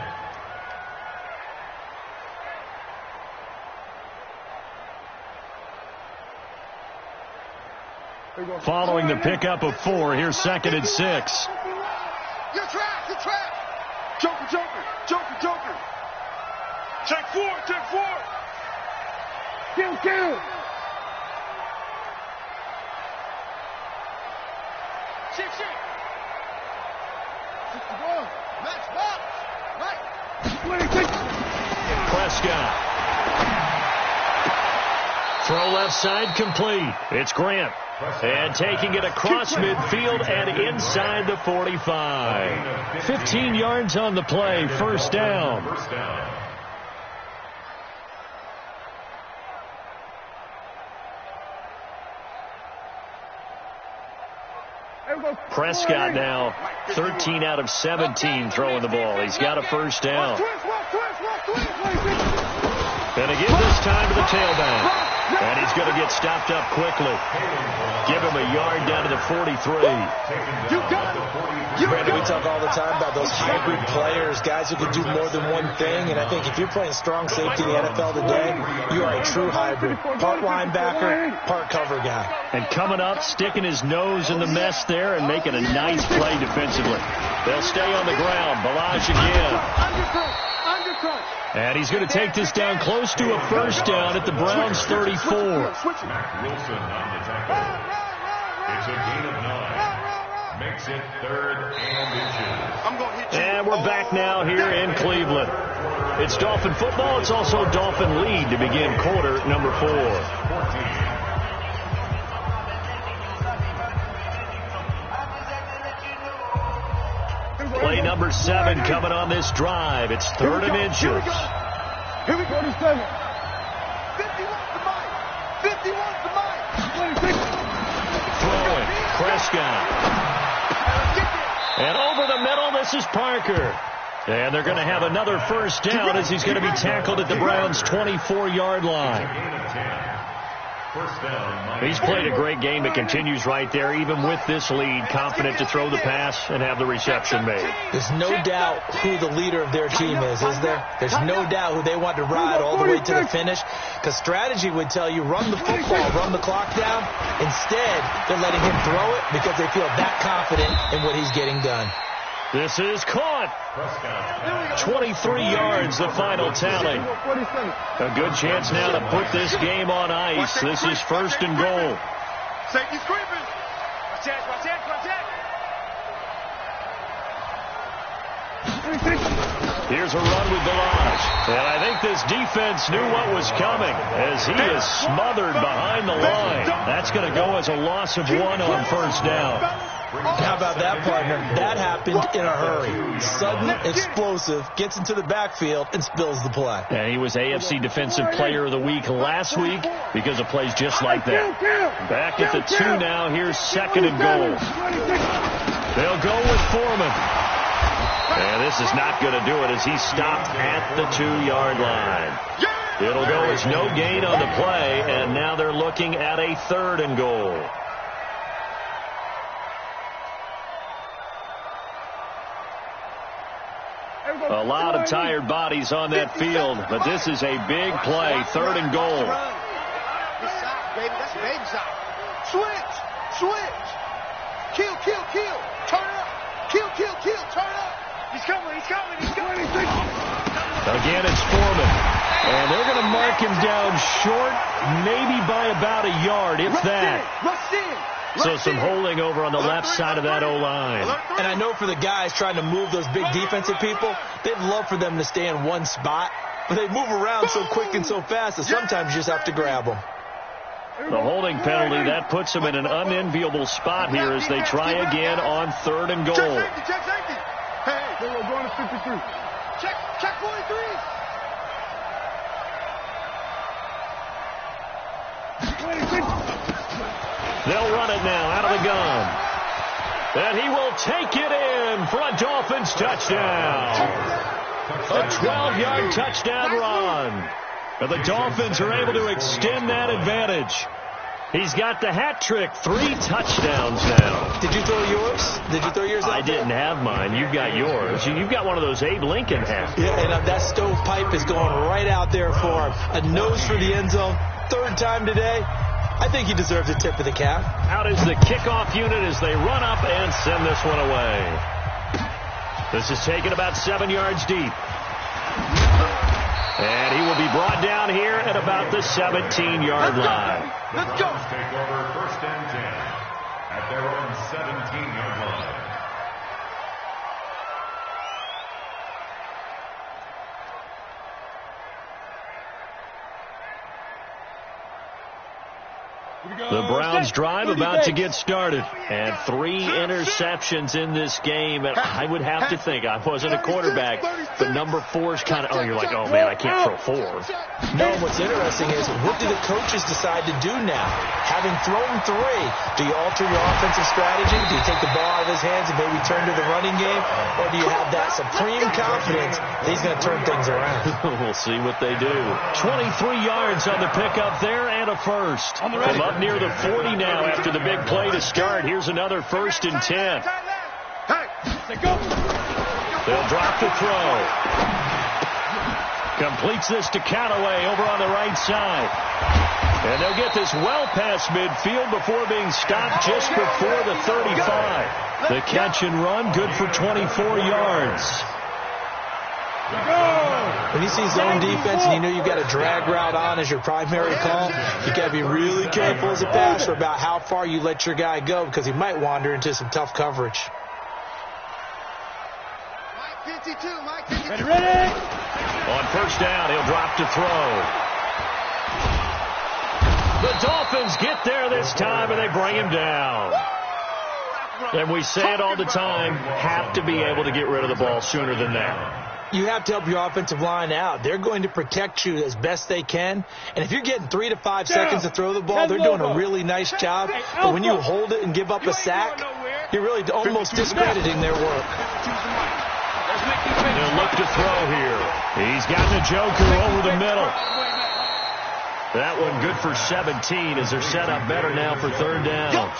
Following the pickup of 4, here's 2nd and 6. You're trapped. Joker, joker, joker, joker. Check forward, check forward. Kill, kill. 61. Max box. Right. 26. Prescott. Throw left side complete. It's Grant. And taking it across midfield and inside the 45. 15 yards on the play. First down. Prescott now 13 out of 17 throwing the ball. He's got a first down. And again this time to the tailback. And he's going to get stopped up quickly. Give him a yard down to the 43. Brandon, we talk all the time about those hybrid players, guys who can do more than one thing. And I think if you're playing strong safety in the NFL today, you are a true hybrid. Part linebacker, part cover guy. And coming up, sticking his nose in the mess there and making a nice play defensively. They'll stay on the ground. Balaj again. And he's going to take this down close to a first down at the Browns' 34. Mack Wilson on the tackle. It's a gain of 9. Makes it 3rd and inches. And we're back now here in Cleveland. It's Dolphin football. It's also Dolphin lead to begin quarter number 4. 14. Play number 7 coming on this drive. It's 3rd and inches. Here we go to 7. 51's the mic. 51's the mic. 26. Throwing. Prescott. And over the middle, this is Parker. And they're going to have another first down as he's going to be tackled at the Browns' 24-yard line. He's played a great game. It continues right there, even with this lead, confident to throw the pass and have the reception made. There's no doubt who the leader of their team is there? There's no doubt who they want to ride all the way to the finish, because strategy would tell you run the football, run the clock down. Instead, they're letting him throw it because they feel that confident in what he's getting done. This is caught. 23 yards, the final tally. A good chance now to put this game on ice. This is 1st and goal. Safety's creeping. Watch it. Here's a run with Balaj. And I think this defense knew what was coming as he is smothered behind the line. That's going to go as a loss of 1 on first down. How about that, partner? That happened in a hurry. Sudden, explosive, gets into the backfield, and spills the play. And he was AFC Defensive Player of the Week last week because of plays just like that. Back at the 2 now. Here's 2nd and goal. They'll go with Foreman. And this is not going to do it as he's stopped at the 2-yard line. It'll go as no gain on the play, and now they're looking at a 3rd and goal. A lot of tired bodies on that field, but this is a big play. 3rd and goal. That's baby side. Switch. Kill. Turn up. Kill. Turn up. He's coming. Again, it's Foreman. And they're going to mark him down short, maybe by about a yard, if that. So some holding over on the left side of that O-line. And I know for the guys trying to move those big defensive people, they'd love for them to stay in one spot, but they move around so quick and so fast that sometimes you just have to grab them. The holding penalty, that puts them in an unenviable spot here as they try again on 3rd and goal. Check safety. Hey, we're going to 53. Check 43. They'll run it now out of the gun. And he will take it in for a Dolphins touchdown. A 12-yard touchdown run. But the Dolphins are able to extend that advantage. He's got the hat trick, 3 touchdowns now. Did you throw yours? Did you throw yours out I didn't there? have mine. You've got yours. You've got one of those Abe Lincoln hats. Yeah, and that stovepipe is going right out there for him. A nose for the end zone. 3rd time today. I think he deserves a tip of the cap. Out is the kickoff unit as they run up and send this one away. This is taken about 7 yards deep. And he will be brought down here at about the 17-yard line. Let's go. Take over 1st and 10 at their own 17-yard line. The Browns drive about to get started. And 3 interceptions in this game. And I would have to think, I wasn't a quarterback, but number 4 is kind of, you're like, oh, man, I can't throw 4. No, what's interesting is, what do the coaches decide to do now? Having thrown 3, do you alter your offensive strategy? Do you take the ball out of his hands and maybe turn to the running game? Or do you have that supreme confidence that he's going to turn things around? We'll see what they do. 23 yards on the pickup there and a first. From up near the 40 now after the big play to start. Here's another 1st and 10. They'll drop the throw. Completes this to Callaway over on the right side. And they'll get this well past midfield before being stopped just before the 35. The catch and run, good for 24 yards. When you see zone defense and you know you've got a drag route on as your primary call, you got to be really careful as a passer about how far you let your guy go, because he might wander into some tough coverage. Mike 52, Mike 52. Ready? On 1st down, he'll drop to throw. The Dolphins get there this time, and they bring him down. And we say it all the time, have to be able to get rid of the ball sooner than that. You have to help your offensive line out. They're going to protect you as best they can. And if you're getting 3 to 5 seconds to throw the ball, they're doing a really nice job. But when you hold it and give up a sack, you're really almost discrediting their work. They'll look to throw here. He's got the joker over the middle. That one good for 17 as they're set up better now for 3rd down.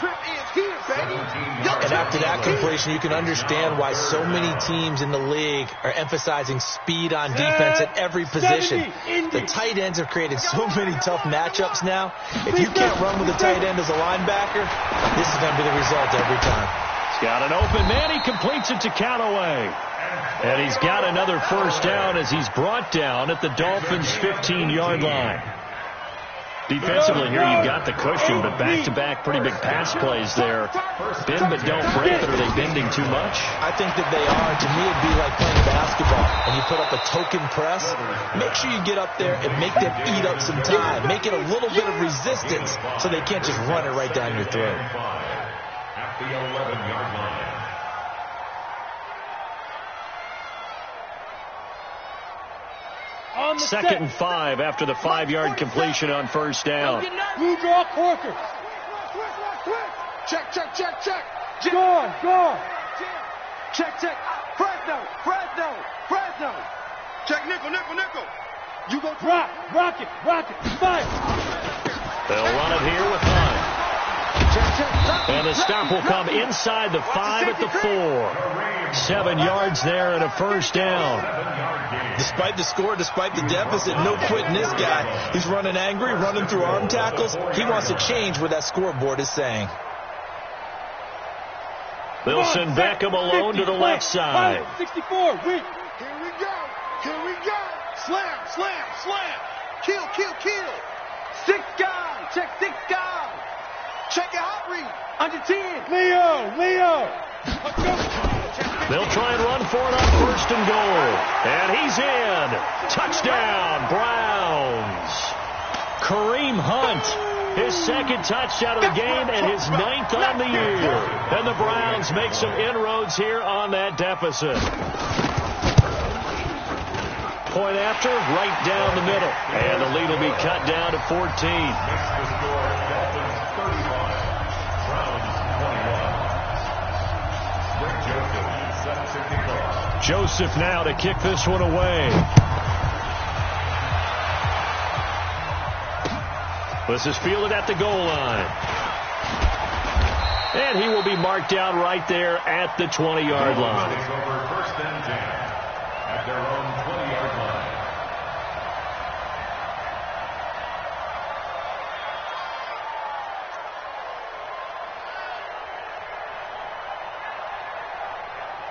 And after that completion, you can understand why so many teams in the league are emphasizing speed on defense at every position. The tight ends have created so many tough matchups now. If you can't run with a tight end as a linebacker, this is going to be the result every time. He's got an open man. He completes it to Callaway. And he's got another 1st down as he's brought down at the Dolphins' 15-yard line. Defensively here, you've got the cushion, but back-to-back pretty big pass plays there. Bend but don't break, but are they bending too much? I think that they are. To me, it'd be like playing basketball, and you put up a token press. Make sure you get up there and make them eat up some time. Make it a little bit of resistance so they can't just run it right down your throat. At the 11-yard line. Second and 5 after the 5-yard completion on 1st down. You draw Corker. Check. Go. Check. Fresno. Check, nickel. You go Rock it. Fire. They'll run it here with Hunt. And the stop will come inside the 5 at the 4. 7 yards there and a 1st down. Despite the score, despite the deficit, no quitting this guy. He's running angry, running through arm tackles. He wants to change what that scoreboard is saying. They'll send Beckham alone to the left side. 64, weak. Here we go. Slam. Kill. 6 guys. Check 6 guys. Check your hot read. Under 10. Leo. They'll try and run for it on 1st and goal. And he's in. Touchdown, Browns. Kareem Hunt, his 2nd touchdown of the game and his 9th on the year. And the Browns make some inroads here on that deficit. Point after, right down the middle. And the lead will be cut down to 14. Makes the score Dolphins 35, Browns 21. Joseph now to kick this one away. This is fielded at the goal line. And he will be marked down right there at the 20-yard line. Takes over 1st and 10 at their own 20-yard line.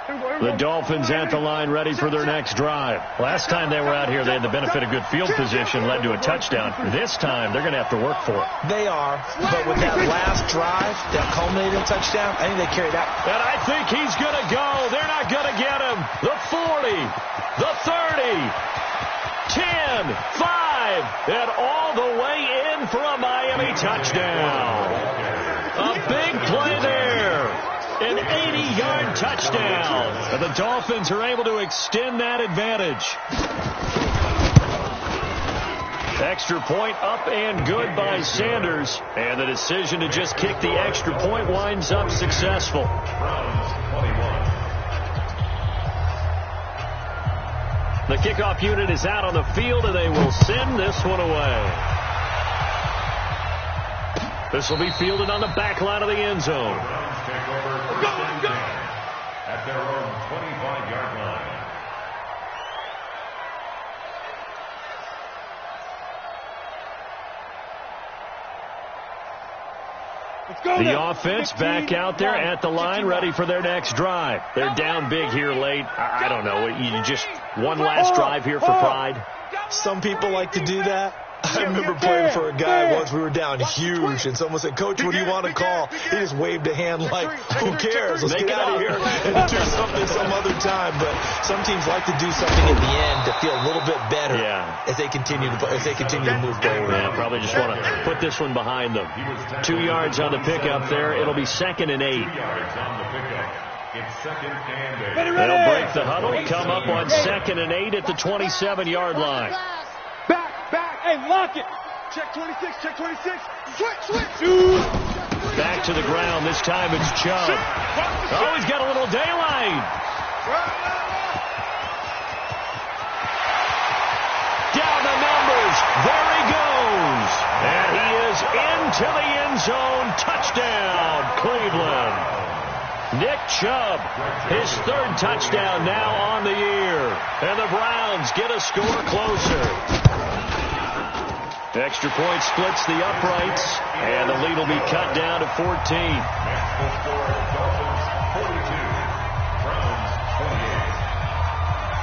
Here we go. The Dolphins at the line ready for their next drive. Last time they were out here, they had the benefit of good field position, led to a touchdown. This time, they're going to have to work for it. They are, but with that last drive, that culminating touchdown, I think they carried out. And I think he's going to go. They're not going to get him. The 40, the 30, 10, 5, and all the way in for a Miami touchdown. A big play there. An 80-yard touchdown. And the Dolphins are able to extend that advantage. Extra point up and good by Sanders. And the decision to just kick the extra point winds up successful. The kickoff unit is out on the field, and they will send this one away. This will be fielded on the back line of the end zone. At their own 25-yard line. The offense back out there at the line, ready for their next drive. They're down big here late. I don't know. You just one last drive here for pride. Some people like to do that. I remember playing for a guy once. We were down huge, and someone said, "Coach, what do you want to call?" He just waved a hand like, "Who cares? Let's get out of here and do something some other time." But some teams like to do something at the end to feel a little bit better as they continue to move forward. Yeah, probably just want to put this one behind them. 2 yards on the pickup there. It'll be 2nd and 8. 2 yards on the pickup. It's 2nd and 8. They'll break the huddle, come up on 2nd and 8 at the 27-yard line. Back, hey, lock it. Check 26, check 26. Switch. Back to the ground. This time it's Chubb. Oh, he's got a little daylight. Down the numbers. There he goes. And he is into the end zone. Touchdown, Cleveland. Nick Chubb, his 3rd touchdown now on the year. And the Browns get a score closer. Extra point splits the uprights, and the lead will be cut down to 14. Maximum score, Dolphins 42, Browns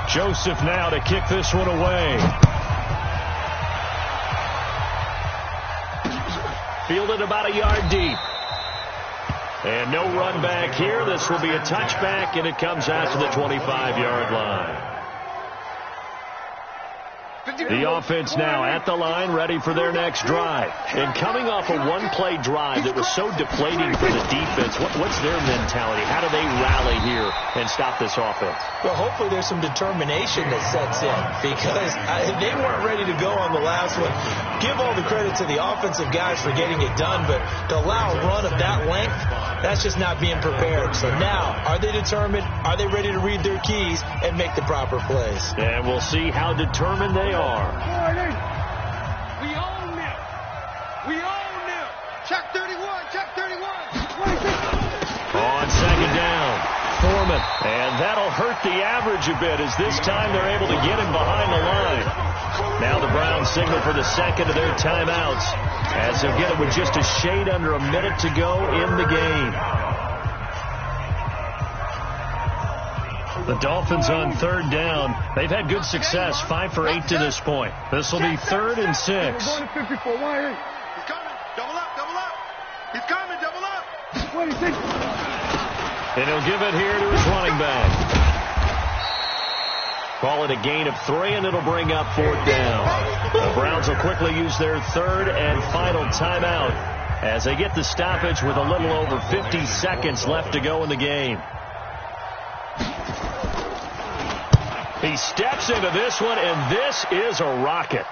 28. Joseph now to kick this one away. Fielded about a yard deep. And no run back here. This will be a touchback, and it comes out to the 25-yard line. The offense now at the line, ready for their next drive. And coming off a one-play drive that was so deflating for the defense, what's their mentality? How do they rally here and stop this offense? Well, hopefully there's some determination that sets in, because they weren't ready to go on the last one. Give all the credit to the offensive guys for getting it done, but to allow a run of that length, that's just not being prepared. So now, are they determined? Are they ready to read their keys and make the proper plays? And we'll see how determined they are. We own them. We own them. Check 31, check 31. On 2nd down, Foreman. And that'll hurt the average a bit, as this time they're able to get him behind the line. Now the Browns signal for the 2nd of their timeouts, as they'll get it with just a shade under a minute to go in the game. The Dolphins on 3rd down. They've had good success, 5 for 8 to this point. This will be 3rd and 6. He's coming. Double up. He's coming. Double up. 26. And he'll give it here to his running back. Call it a gain of 3, and it'll bring up 4th down. The Browns will quickly use their 3rd and final timeout as they get the stoppage with a little over 50 seconds left to go in the game. He steps into this one, and this is a rocket.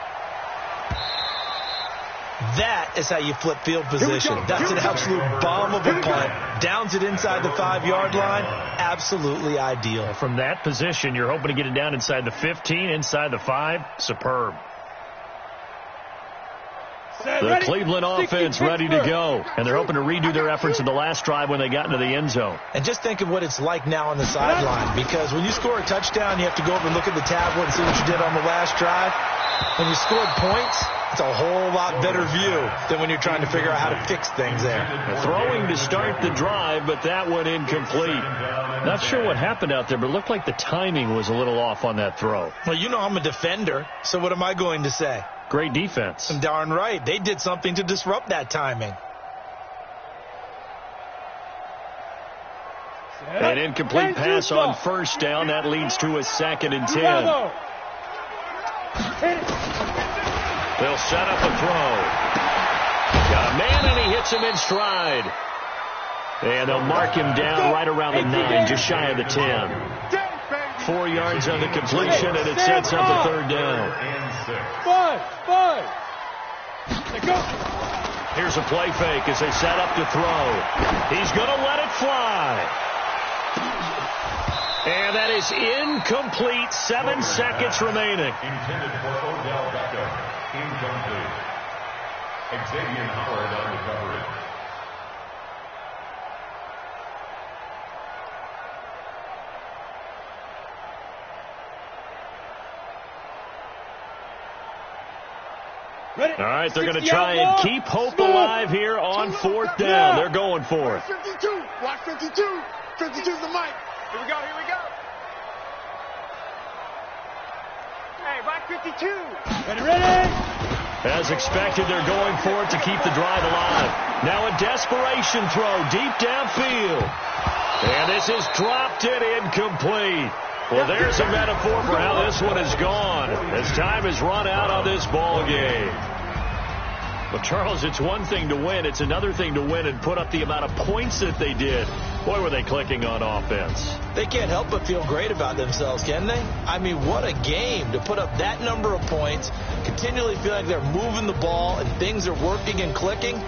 That is how you flip field position. That's an absolute bomb of a punt. Downs it inside the 5-yard line. Absolutely ideal. From that position, you're hoping to get it down inside the 15, inside the 5. Superb. The Cleveland offense ready to go, and they're hoping to redo their efforts in the last drive when they got into the end zone. And just think of what it's like now on the sideline, because when you score a touchdown, you have to go over and look at the tablet and see what you did on the last drive. When you scored points, it's a whole lot better view than when you're trying to figure out how to fix things there. Throwing to start the drive, but that went incomplete. Not sure what happened out there, but it looked like the timing was a little off on that throw. Well, you know I'm a defender, so what am I going to say? Great defense. I'm darn right. They did something to disrupt that timing. An incomplete pass on first down. That leads to a 2nd and 10. They'll set up a throw. Got a man, and he hits him in stride. And they'll mark him down right around the 9, just shy of the 10. 4 yards on the completion, and it sets up a 3rd down. 5. Here's a play fake as they set up to throw. He's going to let it fly. And that is incomplete. 7 seconds remaining. Intended for Odell Beckham. Incomplete. Xavier Howard on the coverage. All right, they're going to try and keep hope alive here on 4th down. They're going for it. 52. Watch 52. 52's the mic. Here we go. Hey, watch 52. Ready. As expected, they're going for it to keep the drive alive. Now a desperation throw deep downfield. And this is dropped and incomplete. Well, there's a metaphor for how this one is gone, as time has run out on this ball game. But, Charles, it's one thing to win. It's another thing to win and put up the amount of points that they did. Boy, were they clicking on offense. They can't help but feel great about themselves, can they? I mean, what a game to put up that number of points, continually feel like they're moving the ball and things are working and clicking.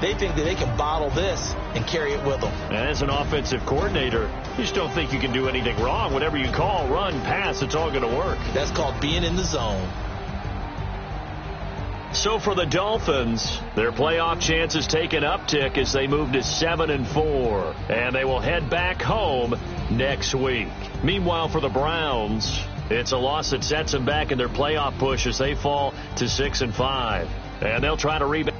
They think that they can bottle this and carry it with them. And as an offensive coordinator, you just don't think you can do anything wrong. Whatever you call, run, pass, it's all going to work. That's called being in the zone. So for the Dolphins, their playoff chances take an uptick as they move to 7-4. And they will head back home next week. Meanwhile, for the Browns, it's a loss that sets them back in their playoff push as they fall to 6-5. And they'll try to rebound.